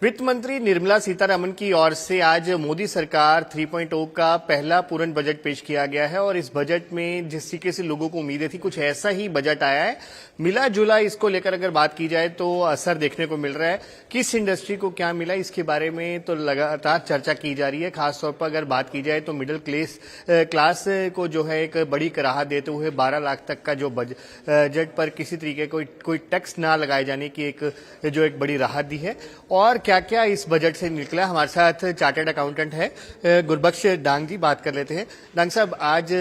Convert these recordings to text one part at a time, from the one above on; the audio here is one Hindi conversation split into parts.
वित्त मंत्री निर्मला सीतारमण की ओर से आज मोदी सरकार 3.0 का पहला पूर्ण बजट पेश किया गया है और इस बजट में जिस तरीके से लोगों को उम्मीदें थी कुछ ऐसा ही बजट आया है। मिला जुला इसको लेकर अगर बात की जाए तो असर देखने को मिल रहा है। किस इंडस्ट्री को क्या मिला इसके बारे में तो लगातार चर्चा की जा रही है। खासतौर पर अगर बात की जाए तो मिडिल क्लास को जो है एक बड़ी राहत देते हुए 12 लाख तक का जो बजट पर किसी तरीके कोई टैक्स ना लगाए जाने की एक बड़ी राहत दी है। और क्या क्या इस बजट से निकला, हमारे साथ चार्टर्ड अकाउंटेंट है गुरबख्श डांग जी, बात कर लेते हैं। डांग साहब, आज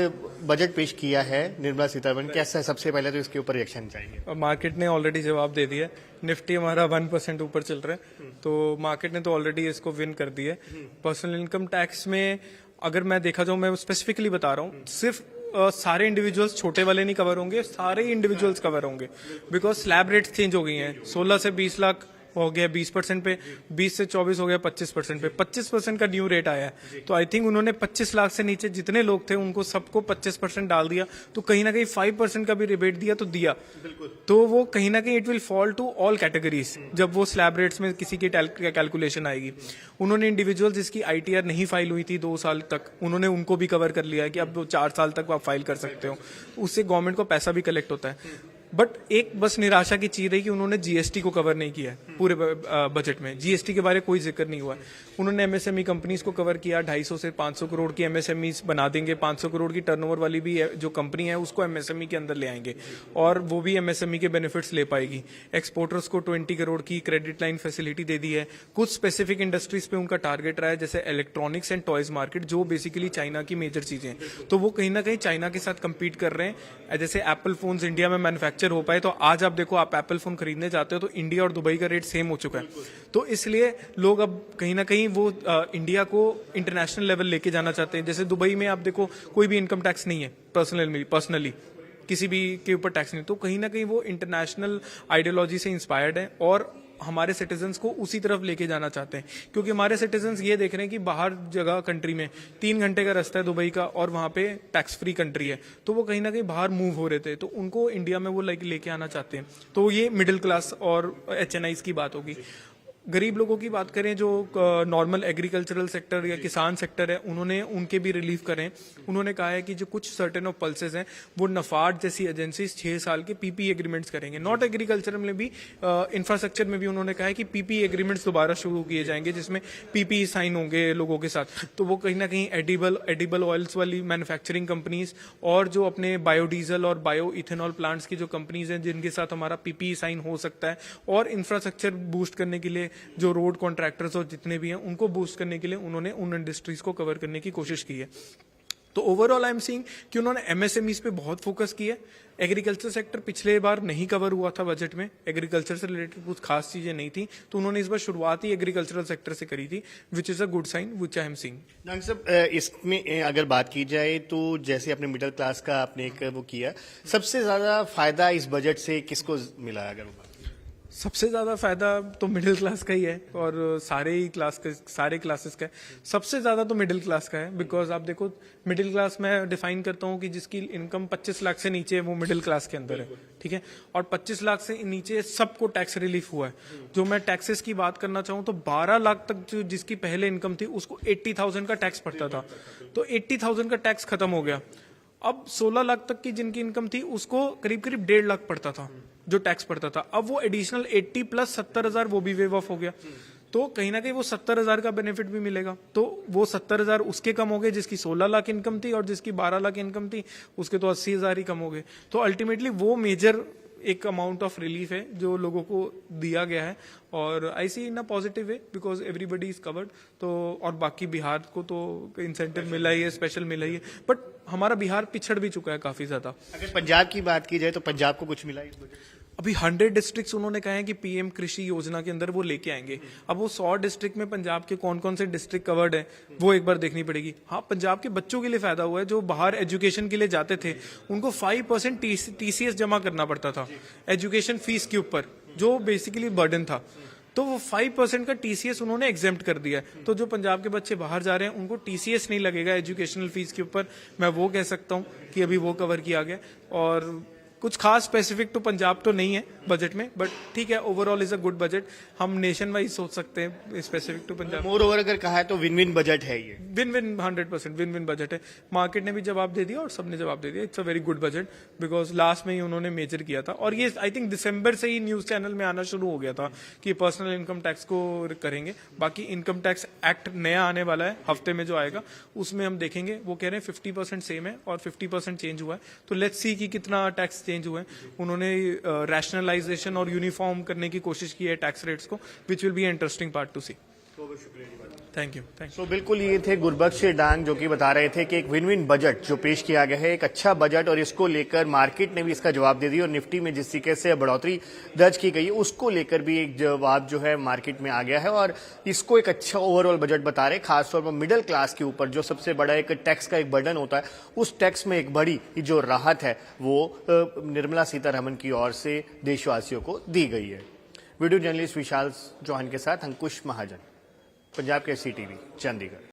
बजट पेश किया है निर्मला सीतारमण, कैसा है? सबसे पहले तो इसके ऊपर रिएक्शन चाहिए। मार्केट ने ऑलरेडी जवाब दे दिया। निफ्टी हमारा 1% ऊपर चल रहा है, तो मार्केट ने तो ऑलरेडी इसको विन कर दिया है। पर्सनल इनकम टैक्स में अगर मैं देखा जाऊं, मैं स्पेसिफिकली बता रहा हूं, सिर्फ सारे इंडिविजुअल्स छोटे वाले नहीं कवर होंगे, सारे इंडिविजुअल्स कवर होंगे, बिकॉज स्लैब रेट्स चेंज हो गई हैं। 16 से 20 लाख हो गया 20% पे, 20 से 24 हो गया 25% पे, 25% का न्यू रेट आया है। तो आई थिंक उन्होंने 25 लाख से नीचे जितने लोग थे उनको सबको 25% डाल दिया, तो कहीं ना कहीं 5% का भी रिबेट दिया तो दिया, तो वो कहीं ना कहीं it will fall to all categories जब वो स्लैब रेट्स में किसी की कैलकुलेशन आएगी। उन्होंने इंडिविजुअल जिसकी ITR नहीं फाइल हुई थी 2 साल तक, उन्होंने उनको भी कवर कर लिया है कि अब 4 साल तक आप फाइल कर सकते हो, उससे गवर्नमेंट को पैसा भी कलेक्ट होता है। बट एक बस निराशा की चीज रही कि उन्होंने GST को कवर नहीं किया है पूरे बजट में। GST के बारे में कोई जिक्र नहीं हुआ है। उन्होंने MSME कंपनीज को कवर किया, 250 से 500 करोड़ की MSMEs बना देंगे, 500 करोड़ की टर्नओवर वाली भी जो कंपनी है उसको MSME के अंदर ले आएंगे और वो भी MSME के बेनिफिट्स ले पाएगी। एक्सपोर्टर्स को 20 करोड़ की क्रेडिट लाइन फैसिलिटी दे दी है। कुछ स्पेसिफिक इंडस्ट्रीज पे उनका टारगेट रहा है, जैसे इलेक्ट्रॉनिक्स एंड टॉयज मार्केट, जो बेसिकली चाइना की मेजर चीजें हैं, तो वो कहीं ना कहीं चाइना के साथ कम्पीट कर रहे हैं। जैसे एप्पल फोन्स इंडिया में मैन्युफैक्चर हो पाए, तो आज आप देखो, आप एप्पल फोन खरीदने जाते हो तो इंडिया और दुबई का रेट सेम हो चुका है। तो इसलिए लोग अब कहीं ना कहीं वो इंडिया को इंटरनेशनल लेवल लेके जाना चाहते हैं। जैसे दुबई में आप देखो कोई भी इनकम टैक्स नहीं है, पर्सनली किसी भी के ऊपर टैक्स नहीं, तो कहीं ना कहीं वो इंटरनेशनल आइडियोलॉजी से इंस्पायर्ड है और हमारे सिटीजन्स को उसी तरफ लेके जाना चाहते हैं। क्योंकि हमारे सिटीजन्स ये देख रहे हैं कि बाहर जगह कंट्री में 3 घंटे का रास्ता है दुबई का और वहां पे टैक्स फ्री कंट्री है, तो वो कहीं ना कहीं बाहर मूव हो रहे थे, तो उनको इंडिया में वो लेके आना चाहते हैं। तो ये मिडिल क्लास और HNIs की बात होगी। गरीब लोगों की बात करें, जो नॉर्मल एग्रीकल्चरल सेक्टर या किसान सेक्टर है, उन्होंने उनके भी रिलीफ करें। उन्होंने कहा है कि जो कुछ सर्टेन ऑफ पल्सेस हैं वो नफार्ड जैसी एजेंसीज 6 साल के PPE एग्रीमेंट्स करेंगे। नॉट एग्रीकल्चर में भी, इंफ्रास्ट्रक्चर में भी उन्होंने कहा है कि PPE एग्रीमेंट्स दोबारा शुरू किए जाएंगे, जिसमें PPE साइन होंगे लोगों के साथ। तो वो कहीं ना कहीं एडिबल ऑयल्स वाली मैन्युफैक्चरिंग कंपनीज और जो अपने बायोडीजल और बायो इथेनॉल प्लांट्स की जो कंपनीज हैं जिनके साथ हमारा PPE साइन हो सकता है, और इंफ्रास्ट्रक्चर बूस्ट करने के लिए जो रोड कॉन्ट्रैक्टर्स और जितने भी हैं उनको बूस्ट करने के लिए उन्होंने उन इंडस्ट्रीज को कवर करने की कोशिश की है। तो ओवरऑल आई एम सीइंग कि उन्होंने MSMEs पे बहुत फोकस किया है। एग्रीकल्चर सेक्टर पिछले बार नहीं कवर हुआ था बजट में, एग्रीकल्चर से रिलेटेड कुछ खास चीजें नहीं थी, तो उन्होंने इस बार शुरुआत ही एग्रीकल्चरल सेक्टर से करी थी, which is a good sign which I am seeing. Dang साहब, इसमें अगर बात की जाए तो जैसे अपने मिडिल क्लास का आपने एक वो किया, सबसे ज्यादा फायदा इस बजट से किसको मिला? अगर सबसे ज्यादा फायदा तो मिडिल क्लास का ही है और सारे क्लासेस का है। सबसे ज्यादा तो मिडिल क्लास का है, बिकॉज आप देखो मिडिल क्लास मैं डिफाइन करता हूँ कि जिसकी इनकम 25 लाख से नीचे है वो मिडिल क्लास के अंदर है, ठीक है। और 25 लाख से नीचे सबको टैक्स रिलीफ हुआ है। जो मैं टैक्सेस की बात करना चाहूँ तो 12 लाख तक जो जिसकी पहले इनकम थी उसको 80,000 का टैक्स पड़ता था, तो 80,000 का टैक्स खत्म हो गया। अब 16 लाख तक की जिनकी इनकम थी उसको करीब 1.5 लाख पड़ता था जो टैक्स पड़ता था। अब वो एडिशनल 80 प्लस 70,000 वो भी वेव ऑफ हो गया, तो कहीं ना कहीं वो 70,000 का बेनिफिट भी मिलेगा। तो वो 70,000 उसके कम हो गए जिसकी 16 लाख इनकम थी, और जिसकी 12 लाख इनकम थी उसके तो 80,000 ही कम हो गए। तो अल्टीमेटली वो मेजर एक अमाउंट ऑफ रिलीफ है जो लोगों को दिया गया है, और I see in a positive way because everybody is covered. तो और बाकी बिहार को तो इंसेंटिव मिला ही है, स्पेशल मिला ही है, बट हमारा बिहार पिछड़ भी चुका है काफी ज्यादा। अगर पंजाब की बात की जाए तो पंजाब को कुछ मिला इस बजट? अभी 100 डिस्ट्रिक्ट्स उन्होंने कहा है कि PM कृषि योजना के अंदर वो लेके आएंगे। अब वो 100 डिस्ट्रिक्ट में पंजाब के कौन कौन से डिस्ट्रिक्ट कवर्ड है वो एक बार देखनी पड़ेगी। हाँ, पंजाब के बच्चों के लिए फायदा हुआ है, जो बाहर एजुकेशन के लिए जाते थे उनको 5% TCS जमा करना पड़ता था एजुकेशन फीस के ऊपर, जो बेसिकली बर्डन था। तो वो 5% का TCS उन्होंने एग्जेम्प्ट कर दिया है। तो जो पंजाब के बच्चे बाहर जा रहे हैं उनको TCS नहीं लगेगा एजुकेशनल फीस के ऊपर, मैं वो कह सकता हूँ कि अभी वो कवर किया गया। और कुछ खास स्पेसिफिक टू पंजाब तो नहीं है बजट में, बट ठीक है, overall is a good budget. हम नेशन वाइज सोच सकते हैं specific to Punjab. Moreover अगर कहा है तो विन विन बजट है ये। Win win 100% win win budget है। मार्केट ने भी जवाब दे दिया और सबने जवाब दे दिया, it's a very good budget, because last में ही उन्होंने मेजर किया था। और ये आई थिंक दिसंबर से ही न्यूज चैनल में आना शुरू हो गया था कि पर्सनल इनकम टैक्स को करेंगे। बाकी इनकम टैक्स एक्ट नया आने वाला है हफ्ते में जो आएगा, उसमें हम देखेंगे। वो कह रहे हैं 50% सेम है और 50% चेंज हुआ है, तो लेट्स सी कि कितना टैक्स चेंज हुआ है। उन्होंने रैशनलाइजेशन और यूनिफॉर्म करने की कोशिश की है टैक्स रेट्स को, which will be interesting part to see. Thank you. तो बिल्कुल ये थे गुरबख्श डांग जो कि बता रहे थे कि एक विन विन बजट जो पेश किया गया है, एक अच्छा बजट, और इसको लेकर मार्केट ने भी इसका जवाब दे दिया और निफ्टी में जिस तरीके से बढ़ोतरी दर्ज की गई है उसको लेकर भी एक जवाब जो है मार्केट में आ गया है। और इसको एक अच्छा ओवरऑल बजट बता रहे, खासतौर पर मिडिल क्लास के ऊपर जो सबसे बड़ा एक टैक्स का एक बर्डन होता है, उस टैक्स में एक बड़ी जो राहत है वो निर्मला सीतारमण की ओर से देशवासियों को दी गई है। वीडियो जर्नलिस्ट विशाल चौहान के साथ अंकुश महाजन, पंजाब केसरी टीवी, चंडीगढ़।